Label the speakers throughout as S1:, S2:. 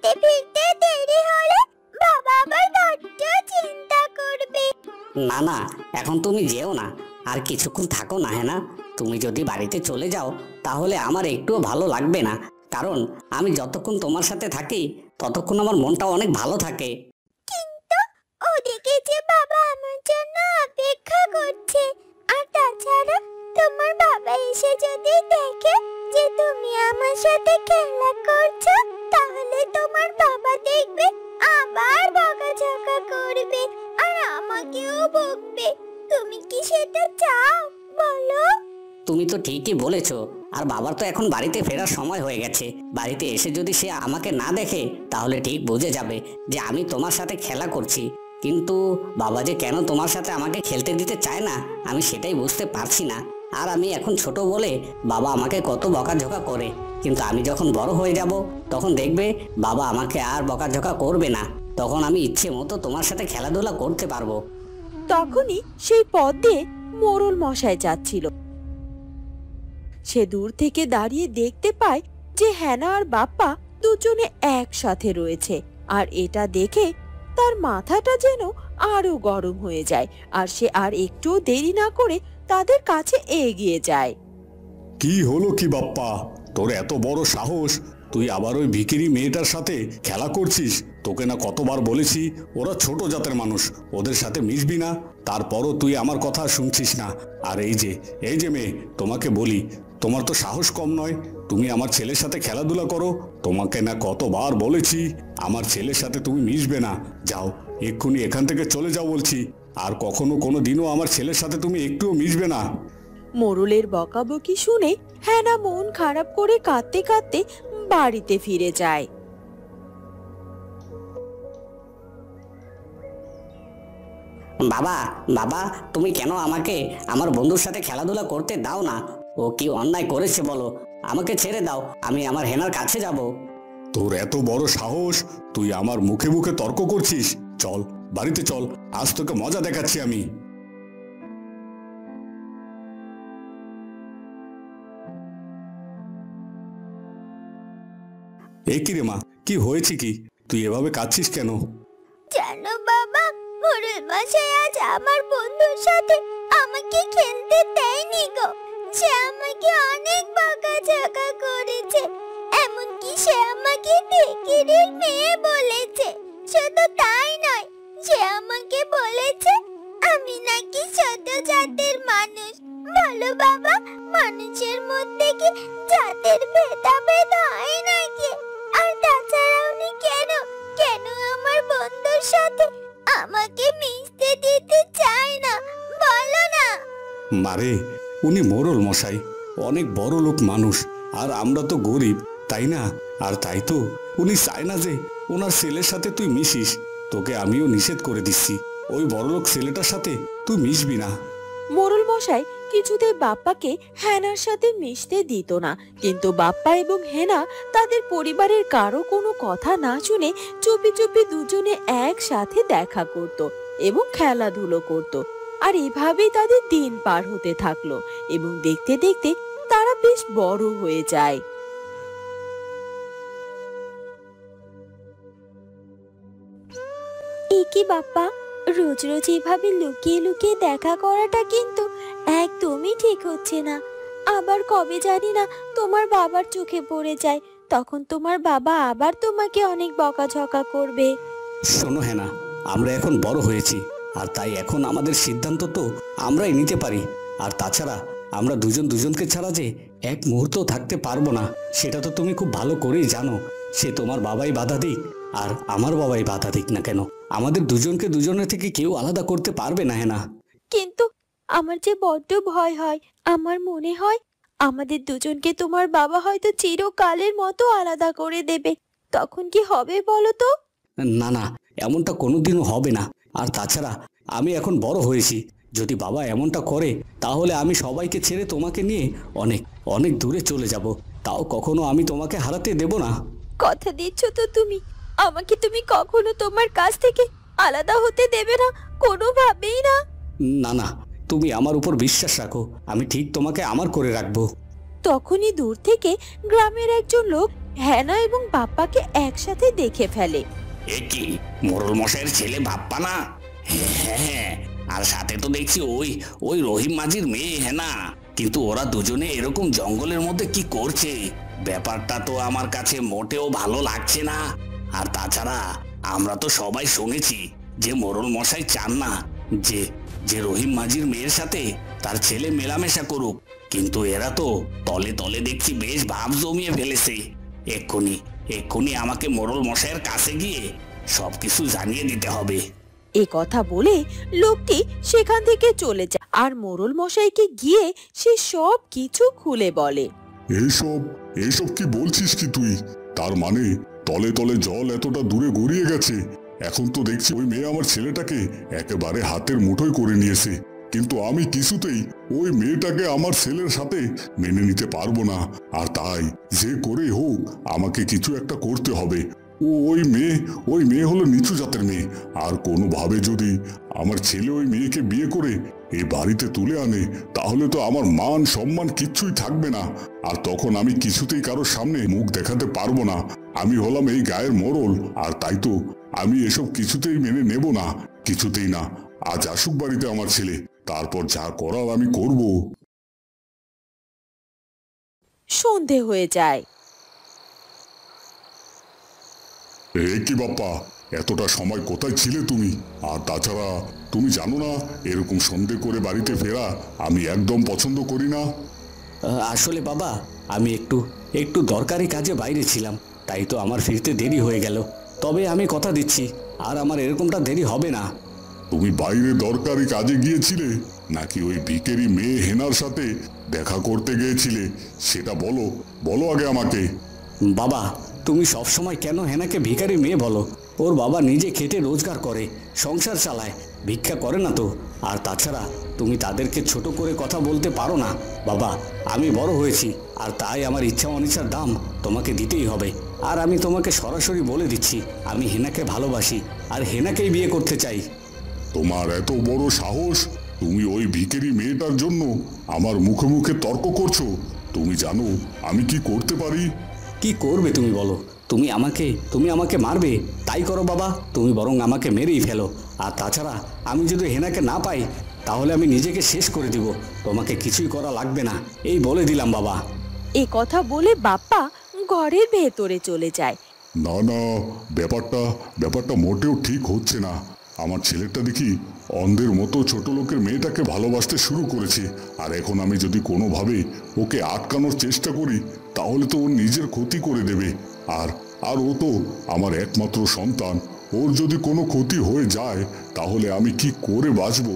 S1: বাড়িতে ফিরতে দেরি হলে বাবা আবার বড্ড চিন্তা করবে।
S2: না না, এখন তুমি যেও না, আর কিছুক্ষণ থাকো না। হ্যাঁ না, তুমি যদি বাড়িতে চলে যাও তাহলে আমার একটুও ভালো লাগবে না, কারণ আমি যতক্ষণ তোমার সাথে থাকি ততক্ষণ আমার মনটা অনেক ভালো থাকে।
S1: কিন্তু ওদিকে যে বাবা আমার জন্য অপেক্ষা করছে, আর তাছাড়া তোমার বাবা এসে যদি দেখে যে তুমি আমার সাথে খেলা করছো, তাহলে তোমার বাবা দেখবে আবার বকাঝকা করবে আর আমাকেও বকবে। তুমি কি সেটা চাও বলো?
S2: তুমি তো ঠিকই বলেছো, আর বাবার তো এখন বাড়িতে ফেরার সময় হয়ে গেছে। বাড়িতে এসে যদি সে আমাকে না দেখে তাহলে ঠিক বুঝে যাবে যে আমি তোমার সাথে খেলা করছি। কিন্তু বাবা যে কেন তোমার সাথে আমাকে খেলতে দিতে চায় না আমি সেটাই বুঝতে পারছি না। আর আমি এখন ছোট বলে বাবা আমাকে কত বকাঝকা করে, কিন্তু আমি যখন বড় হয়ে যাব তখন দেখবে বাবা আমাকে আর বকাঝকা করবে না, তখন আমি ইচ্ছে মতো তোমার সাথে খেলাধুলা করতে পারবো।
S3: তখনই সেই পথ দিয়ে মোড়ল মশাই যাচ্ছিল। সে দূর থেকে দাঁড়িয়ে দেখতে পায় যে হেনা আর বাপ্পা দুজনে একসাথে রয়েছে, আর এটা দেখে তার মাথাটা যেন আরো গরম হয়ে যায়, আর সে আর একটু দেরি না করে তাদের কাছে এগিয়ে যায়।
S4: কি হলো কি বাপ্পা, তোর এত বড় সাহস? তুই আবার ওই ভিখিরি মেয়েটার সাথে খেলা করছিস? তোকে না কতবার বলেছি ওরা ছোট জাতের মানুষ, ওদের সাথে মিশবি না, তারপরও তুই আমার কথা শুনছিস না। আর এই যে মেয়ে, তোমাকে বলি, তোমার তো সাহস কম নয়, তুমি আমার ছেলের সাথে খেলাধুলা করো। তোমাকে না কতবার বলেছি আমার ছেলের সাথে তুমি মিশবে না। যাও, এক্ষুনি এখান থেকে চলে যাও বলছি, আর কখনো কোনো দিনও আমার ছেলের সাথে তুমি একটুও মিশবে না।
S3: মোড়লের বকাবকি শুনে হেনা মন খারাপ করে কাঁদতে কাঁদতে বাড়িতে ফিরে যায়।
S2: বাবা বাবা, তুমি কেন আমাকে আমার বন্ধুর সাথে খেলাধুলা করতে দাও না? ও কি অন্যায় করেছে বলো? আমাকে ছেড়ে দাও, আমি আমার হেনার কাছে যাব।
S4: তোর এত বড় সাহস, তুই আমার মুখে মুখে তর্ক করছিস? চল বাড়িতে চল, আজ তোকে মজা দেখাচ্ছি আমি। এ কি রে মা, কি হয়েছে কি? তুই এভাবে কাঁদছিস কেন?
S1: জানো বাবা, মোড়ল মশাই আজ আমার বন্ধুর সাথে আমাকে খেলতে দেয়নি গো। সে আমাকে অনেক বকাঝকা করেছে, এমনকি সে আমাকে ভিখিরির মেয়ে বলেছে। শুধু তাই নয়, সে আমাকে বলেছে আমি নাকি ছোট জাতের মানুষ। বলো বাবা, মানুষের মধ্যে কি জাতের ভেদাভেদ হয় নাকি? আর তাছাড়া উনি কেন কেন আমার বন্ধুর সাথে আমাকে মিশতে দিতে চায় না বলো না?
S4: মারে, উনি মোড়ল মশাই, অনেক বড় লোক মানুষ, আর আমরা তো গরিব, তাই না? আর তাই তো উনি চায় না যে ওনার ছেলের সাথে তুই মিশিস। তোকে আমিও নিষেধ করে দিচ্ছি, ওই বড়লোক ছেলেটার সাথে তুই মিশবি না।
S3: মোড়ল মশাই কিছুতেই বাপ্পাকে হেনার সাথে মিশতে দিত না, কিন্তু বাপ্পা এবং হেনা তাদের পরিবারের কারো কোনো কথা না শুনে চুপি চুপি দুজনে একসাথে দেখা করত এবং খেলাধুলো করত। আর এভাবেই তাদের দিন পার হতে থাকলো এবং দেখতে দেখতে তারা বেশ বড় হয়ে যায়।
S1: কি বাপ্পা, রোজ রোজ এভাবে লুকিয়ে লুকিয়ে দেখা করাটা কিন্তু একদমই ঠিক হচ্ছে না। আবার কবে জানি না তোমার বাবার চোখে পড়ে যায়, তখন তোমার বাবা আবার তোমাকে অনেক বকাঝকা করবে।
S2: শোনো হেনা, আমরা এখন বড় হয়েছি, আর তাই এখন আমাদের সিদ্ধান্ত তো আমরাই নিতে পারি। আর তাছাড়া আমরা দুজন দুজনকে ছাড়া যে এক মুহূর্তও থাকতে পারবো না, সেটা তো তুমি খুব ভালো করেই জানো। সে তোমার বাবাই বাধা দিক আর আমার বাবাই বাধা দিক না কেন, আমাদের দুজনকে দুজনের থেকে কেউ আলাদা করতে পারবে না। হেনা,
S1: কিন্তু আমার যে বড্ড ভয় হয়। আমার মনে হয় আমাদের দুজনকে তোমার বাবা হয়তো চিরকালের মতো আলাদা করে দেবে। তখন কি হবে বলো তো?
S2: না না, এমনটা কোনোদিনও হবে না। আর তাছাড়া আমি এখন বড় হয়েছি, যদি বাবা এমনটা করে তাহলে আমি সবাইকে ছেড়ে তোমাকে নিয়ে অনেক অনেক দূরে চলে যাব, তাও কখনো আমি তোমাকে হারাতে দেব না।
S1: কথা দিচ্ছ তো তুমি? আমাকে তুমি কখনো তোমার কাছ থেকে আলাদা হতে দেবে না, কোনোভাবেই না?
S2: না না, তুমি আমার উপর বিশ্বাস রাখো, আমি ঠিক তোমাকে আমার করে রাখবো।
S3: তখনই দূর থেকে গ্রামের একজন লোক হেনা এবং বাপ্পাকে একসাথে দেখে ফেলে।
S5: এ কি মোড়ল মশাইয়ের ছেলে বাপ্পা না? হ্যাঁ হ্যাঁ, আর সাথে তো দেখছি ওই ওই রহিম মাঝির মেয়ে হেনা। কিন্তু ওরা দুজনে এরকম জঙ্গলের মধ্যে কি করছে? ব্যাপারটা তো আমার কাছে মোটেও ভালো লাগছে না। আর তাছাড়া আমরা তো সবাই শুনেছি যে মোড়ল মশাই চান না যে যে রহিম মাঝির মেয়ের সাথে তার ছেলে মেলামেশা করুক। কিন্তু এরা তো তলে তলে দেখছি বেশ ভাব জমিয়ে ফেলেছে। এক্ষুনি এক্ষুনি আমাকে মোড়ল মশাইয়ের কাছে গিয়ে সবকিছু জানিয়ে দিতে হবে।
S3: এ কথা বলে লোকটি সেখান থেকে চলে যায় আর মোড়ল মশাইকে গিয়ে সে সব কিছু খুলে বলে।
S4: এসব এসব কি বলছিস কি তুই? তার মানে তলে তলে জল এতটা দূরে গড়িয়ে গেছে। এখন তো দেখছি ওই মেয়ে আমার ছেলেটাকে একেবারে হাতের মুঠোয় করে নিয়েছে। কিন্তু আমি কিছুতেই ওই মেয়েটাকে আমার ছেলের সাথে মেনে নিতে পারবো না। আর তাই যে করে হোক আমাকে কিছু একটা করতে হবে। ওই মেয়ে হলো নিচু জাতের মেয়ে। আর কোনোভাবে যদি আমার ছেলে ওই মেয়েকে বিয়ে করে এই বাড়িতে তুলে আনে তাহলে তো আমার মান সম্মান কিচ্ছুই থাকবে না। আর তখন আমি কিছুতেই কারোর সামনে মুখ দেখাতে পারবো না। আমি হলাম এই গায়ের মোড়ল। আর তাই তো আমি এসব কিছুতেই মেনে নেব না, কিছুতেই না। আজ আসুক বাড়িতে আমার ছেলে, তারপর যা করার আমি করব।
S3: সন্ধে হয়ে যায়।
S4: কি বাপ্পা, এতটা সময় কোথায় ছিলে তুমি? আর তাছাড়া তুমি জানো না এরকম সন্ধে করে বাড়িতে ফেরা আমি একদম পছন্দ করি না।
S2: আসলে বাবা, আমি একটু একটু দরকারি কাজে বাইরে ছিলাম, তাই তো আমার ফিরতে দেরি হয়ে গেল। তবে আমি কথা দিচ্ছি আর আমার এরকমটা দেরি হবে না।
S4: তুমি বাইরে দরকারি কাজে গিয়েছিলে নাকি ওই ভিখারি মেয়ে হেনার সাথে দেখা করতে গিয়েছিলে? সেটা বলো, বলো আগে আমাকে।
S2: বাবা, তুমি সবসময় কেন হেনাকে ভিখারি মেয়ে বলো? ওর বাবা নিজে খেটে রোজগার করে, সংসার চালায়, ভিক্ষা করে না তো। আর তাছাড়া তুমি তাদেরকে ছোট করে কথা বলতে পারো না। বাবা, আমি বড় হয়েছি আর তাই আমার ইচ্ছা অনিচ্ছার দাম তোমাকে দিতেই হবে। আর আমি তোমাকে সরাসরি বলে দিচ্ছি, আমি হেনাকে ভালোবাসি আর হেনাকেই বিয়ে করতে চাই।
S4: তোমার এত বড় সাহস, তুমি ওই ভিখারি মেয়েটার জন্য আমার মুখে মুখে তর্ক করছো? তুমি জানো আমি কি করতে পারি?
S2: কি করবে তুমি বলো? তুমি আমাকে মারবে? তাই করো বাবা, তুমি বরং আমাকে মেরেই ফেলো। আর তাছাড়া আমি যদি হেনাকে না পাই তাহলে আমি নিজেকে শেষ করে দিব। তোমাকে কিছুই করা লাগবে না, এই বলে দিলাম বাবা।
S3: এ কথা বলে বাপ্পা ঘরের ভেতরে চলে যায়।
S4: না না, ব্যাপারটা মোটেও ঠিক হচ্ছে না। আমার ছেলেটা দেখি অন্ধের মতো ছোট লোকের মেয়েটাকে ভালোবাসতে শুরু করেছে। আর এখন আমি যদি কোনোভাবে ওকে আটকানোর চেষ্টা করি তাহলে তো ওর নিজের ক্ষতি করে দেবে। আর ও তো আমার একমাত্র সন্তান। ওর যদি কোনো ক্ষতি হয়ে যায় তাহলে আমি কি করে বাঁচবো?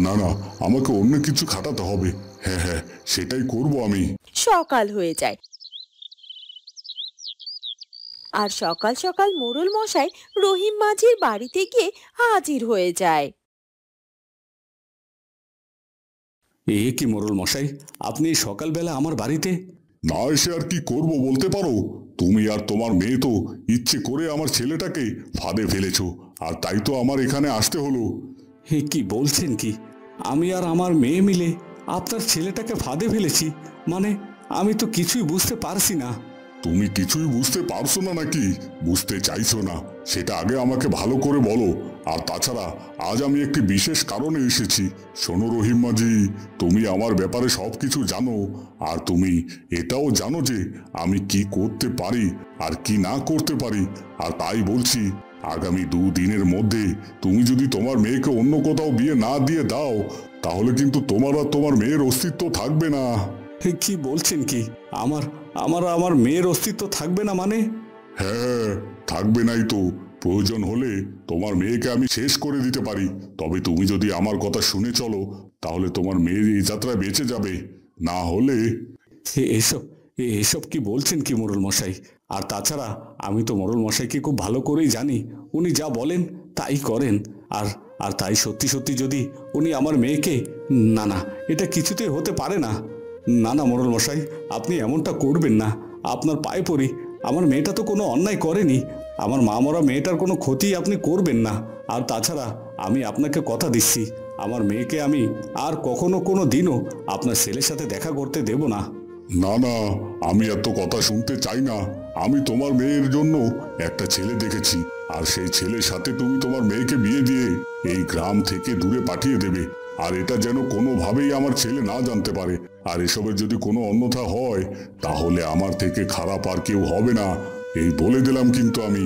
S4: না না, আমাকে অন্য কিছু খাটাতে হবে। হ্যাঁ হ্যাঁ, সেটাই করব আমি।
S3: সকাল হয়ে যায় আর সকাল সকাল মোড়ল মশাই রহিম মাঝির বাড়িতে গিয়ে হাজির হয়ে যায়।
S4: কি মোড়ল মশাই, আপনি সকালবেলা আমার বাড়িতে? না এসে আর কি করব বলতে পারো? তুমি আর তোমার মেয়ে তো ইচ্ছে করে আমার ছেলেটাকে ফাঁদে ফেলেছো, আর তাই তো আমার এখানে আসতে হলো।
S6: কি বলছেন কি? আমি আর আমার মেয়ে মিলে আপনার ছেলেটাকে ফাঁদে ফেলেছি? মানে আমি তো কিছুই বুঝতে পারছি না।
S4: তুমি কিছুই বুঝতে পারছো না নাকি বুঝতে চাইছো না? সেটা আগে আমাকে ভালো করে বলো। আর তাছাড়া আজ আমি একটি বিশেষ কারণে এসেছি। শোনো রহিম মাঝি, তুমি আমার ব্যাপারে সব কিছু জানো। আর তুমি এটাও জানো যে আমি কি করতে পারি আর কি না করতে পারি। আর তাই বলছি, আগামী 2 দিনের মধ্যে তুমি যদি তোমার মেয়েকে অন্য কোথাও বিয়ে না দিয়ে দাও তাহলে কিন্তু তোমার আর তোমার মেয়ের অস্তিত্ব থাকবে না।
S6: কি বলছেন কি? আমার মেয়ের অস্তিত্ব থাকবে না মানে?
S4: হ্যাঁ, থাকবে নাই তো। প্রয়োজন হলে তোমার মেয়েকে আমি শেষ করে দিতে পারি। তবে তুমি যদি আমার কথা শুনে চলো তাহলে তোমার মেয়ের এই যাত্রায় বেঁচে যাবে। না হলে
S6: এসব কি বলছেন কি মোড়ল মশাই? আর তাছাড়া আমি তো মোড়ল মশাইকে খুব ভালো করেই জানি, উনি যা বলেন তাই করেন। আর তাই সত্যি সত্যি যদি উনি আমার মেয়েকে... না না, এটা কিছুতেই হতে পারে না। না না মোড়ল মশাই, আপনি এমনটা করবেন না। আপনার পায়ে পড়ি, আমার মেয়েটা তো কোনো অন্যায় করেনি। আমার মা মরা মেয়েটার কোনো ক্ষতি আপনি করবেন না। আর তাছাড়া আমি আপনাকে কথা দিচ্ছি, আমার মেয়েকে আমি আর কখনো কোনো দিনও আপনার ছেলের সাথে দেখা করতে দেব না।
S4: না না, আমি এত কথা শুনতে চাই না। আমি তোমার মেয়ের জন্য একটা ছেলে দেখেছি, আর সেই ছেলের সাথে তুমি তোমার মেয়েকে বিয়ে দিয়ে এই গ্রাম থেকে দূরে পাঠিয়ে দেবে। আর এটা যেন কোনোভাবেই আমার ছেলে না জানতে পারে। আর এসবের যদি কোনো অন্যথা হয়, তাহলে আমার থেকে খারাপ আর কেউ হবে না, এই বলে দিলাম কিন্তু আমি।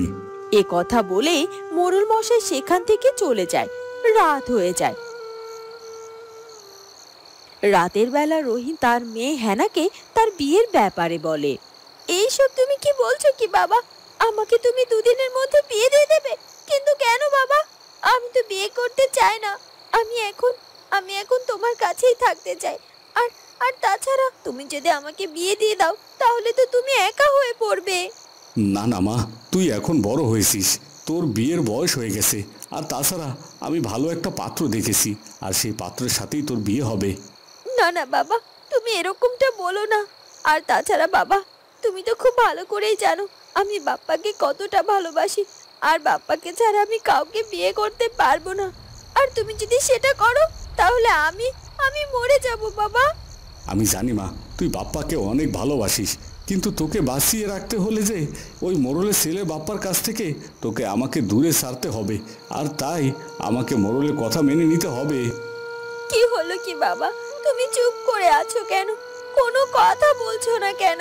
S3: এ কথা বলে মোড়ল মশাই সেখান থেকে চলে যায়। রাত হয়ে যায়। রাতের বেলা রহিম তার মেয়ে হেনাকে তার বিয়ের ব্যাপারে বলে। এইসব তুমি কি বলছো কি বাবা? আমাকে তুমি দুদিনের মধ্যে বিয়ে দিয়ে দেবে? কিন্তু কেন বাবা? আমি তো বিয়ে করতে চাই না। আমি এখন তোমার কাছেই থাকতে চাই। আর আর তাছাড়া তুমি যদি আমাকে বিয়ে দিয়ে দাও, তাহলে তো তুমি একা হয়ে পড়বে।
S6: না না মা, তুই এখন বড় হয়েছিস, তোর বিয়ের বয়স হয়ে গেছে। আর তাছাড়া আমি ভালো একটা পাত্র দেখেছি, আর সেই পাত্রের সাথেই তোর বিয়ে হবে।
S3: না না বাবা, তুমি এরকমটা বলো না। আর তাছাড়া বাবা, তুমি তো খুব ভালো করেই জানো আমি বাপ্পাকে কতটা ভালোবাসি। আর বাপ্পাকে ছাড়া আমি কাউকে বিয়ে করতে পারবো না। আর তুমি যদি সেটা করো, তাহলে আমি মরে যাব বাবা।
S6: আমি জানি মা, তুই বাপ্পাকে অনেক ভালোবাসিস, কিন্তু তোকে বাঁচিয়ে রাখতে হলে যে ওই মোড়লের ছেলে বাপ্পার কাছ থেকে তোকে আমাকে দূরে সারতে হবে। আর তাই আমাকে মোড়লের কথা মেনে নিতে হবে।
S3: কি হলো কি বাবা, তুমি চুপ করে আছো কেন? কোনো কথা বলছো না কেন?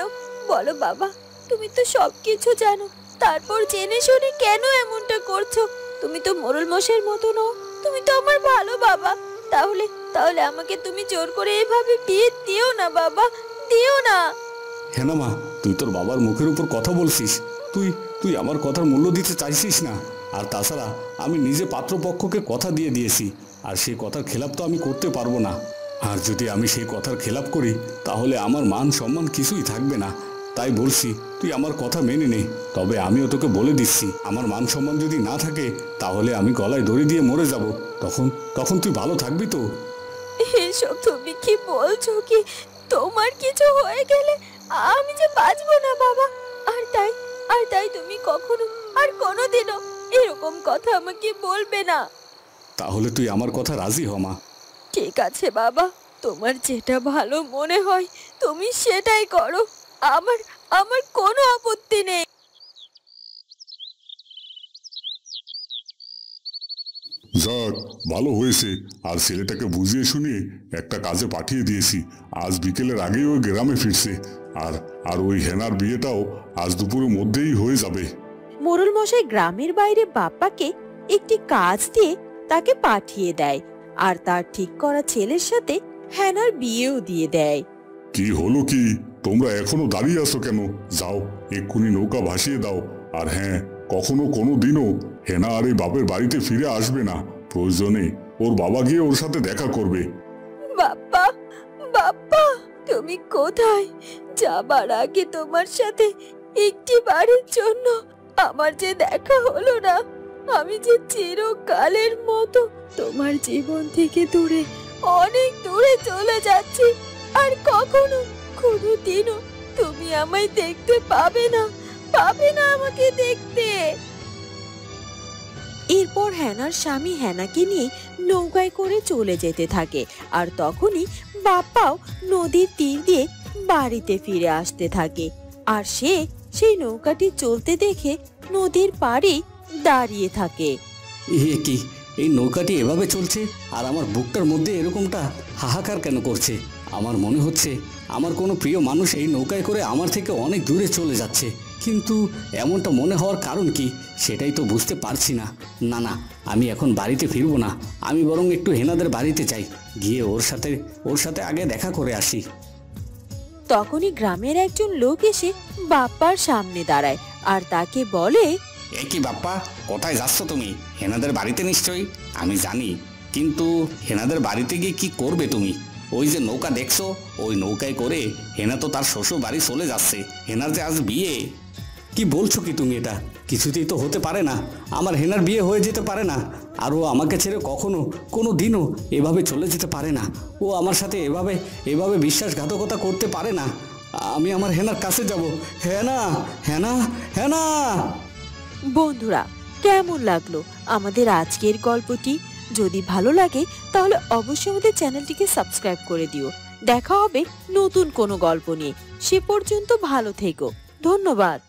S3: বলো বাবা, তুমি তো সবকিছু জানো, তারপর জেনে শুনে কেন এমনটা করছো? তুমি তো মোড়ল মশাইয়ের মতো নও, তুমি তো আমার ভালো বাবা। তাহলে তাহলে আমাকে তুমি জোর করে এভাবে বিয়ে দিও না বাবা, দিও না।
S6: হ্যাঁ না মা, তুই তোর বাবার মুখের উপর কথা বলছিস। তুই আমার কথার মূল্য দিতে চাইছিস না। আর তাছাড়া আমি নিজে পাত্রপক্ষকে কথা দিয়ে দিয়েছি, আর সেই কথার খেলাপ তো আমি করতে পারবো না। আর যদি আমি সেই কথার খেলাপ করি, তাহলে আমার মান সম্মান কিছুই থাকবে না। তাই বলছি, তুই আমার কথা মেনে নে। তবে আমিও তোকে বলে দিচ্ছি, আমার মান সম্মান যদি না থাকে, তাহলে আমি গলায় দড়ি দিয়ে মরে যাব। তখন তুই ভালো থাকবি তো?
S3: এসব তুমি কি বলছো কি? তোমার কিছু হয়ে গেলে আমি যে বাঁচবো না বাবা। আর তাই তুমি কখনো আর কোনোদিনও এরকম কথা আমাকে বলবে না।
S6: তাহলে তুই আমার কথা রাজি হ মা।
S3: ঠিক আছে বাবা, তোমার যেটা ভালো মনে হয় তুমি সেটাই করো। আমার কোনো আপত্তি নেই।
S4: যাক, ভালো হয়েছে। আর ছেলেটাকে বুঝিয়ে শুনিয়ে একটা কাজে পাঠিয়ে দিয়েছি। আজ বিকেলের আগেই ওই গ্রামে ফিরছে। আর ওই হেনার বিয়েটাও আজ দুপুরের মধ্যেই হয়ে যাবে।
S3: মোড়ল মশাই গ্রামের বাইরে বাপ্পাকে একটি কাজ দিয়ে তাকে পাঠিয়ে দেয়। আর তার ঠিক করা ছেলের সাথে হেনার বিয়েও দিয়ে দেয়।
S4: কি হলো কি? তোমরা এখনো দাঁড়িয়ে আছো কেন? যাও, এক্ষুনি নৌকা ভাসিয়ে দাও। আর হ্যাঁ, কখনো কোনো দিনও হেনা আর এই বাপের বাড়িতে ফিরে আসবে না। প্রয়োজনে ওর বাবা গিয়ে ওর সাথে দেখা করবে।
S3: বাপ্পা, বাপ্পা, তুমি কোথায়? যাবার আগে তোমার সাথে একটি বারের জন্য আমার যে দেখা হলো না, আমি যে চিরকালের মতো তোমার জীবন থেকে দূরে, অনেক দূরে চলে যাচ্ছি। আর কখনো কোনোদিনও তুমি আমায় দেখতে পাবে না আমাকে দেখতে। এরপর হেনার স্বামী হেনাকে নিয়ে নৌকায় করে চলে যেতে থাকে। আর তখনই বাপ্পাও নদীর তীর দিয়ে বাড়িতে ফিরে আসতে থাকে। আর সে সেই নৌকাটি চলতে দেখে নদীর পাড়ে দাঁড়িয়ে থাকে।
S2: এ কি, এই নৌকাটি এভাবে চলছে আর আমার বুকটার মধ্যে এরকমটা হাহাকার কেন করছে? আমার মনে হচ্ছে আমার কোনো প্রিয় মানুষ এই নৌকায় করে আমার থেকে অনেক দূরে চলে যাচ্ছে। কিন্তু এমনটা মনে হওয়ার কারণ কি, সেটাই তো বুঝতে পারছি না। না না, আমি এখন বাড়িতে ফিরবো না। আমি বরং একটু হেনাদের বাড়িতে যাই, গিয়ে ওর সাথে আগে দেখা করে আসি।
S3: তখনই গ্রামের একজন লোক এসে বাপ্পার সামনে দাঁড়ায় আর তাকে বলে,
S5: এ কি বাপ্পা, কোথায় যাচ্ছ তুমি? হেনাদের বাড়িতে নিশ্চয়ই। আমি জানি, কিন্তু হেনাদের বাড়িতে গিয়ে কি করবে তুমি? ওই যে নৌকা দেখছো, ওই নৌকায় করে হেনা তো তার শ্বশুর বাড়ি চলে যাচ্ছে। হেনার যে আজ বিয়ে।
S2: কি বলছো কি তুমি? এটা কিছুতেই তো হতে পারে না। আমার হেনার বিয়ে হয়ে যেতে পারে না। আর ও আমাকে ছেড়ে কখনো কোনো দিনও এভাবে চলে যেতে পারে না। ও আমার সাথে এভাবে বিশ্বাসঘাতকতা করতে পারে না। আমি আমার হেনার কাছে যাব। হেনা, হেনা, হেনা।
S3: বন্ধুরা, কেমন লাগলো আমাদের আজকের গল্পটি? যদি ভালো লাগে তাহলে অবশ্যই আমাদের চ্যানেলটিকে সাবস্ক্রাইব করে দিও। দেখা হবে নতুন কোনো গল্প নিয়ে। সে পর্যন্ত ভালো থেকো। ধন্যবাদ।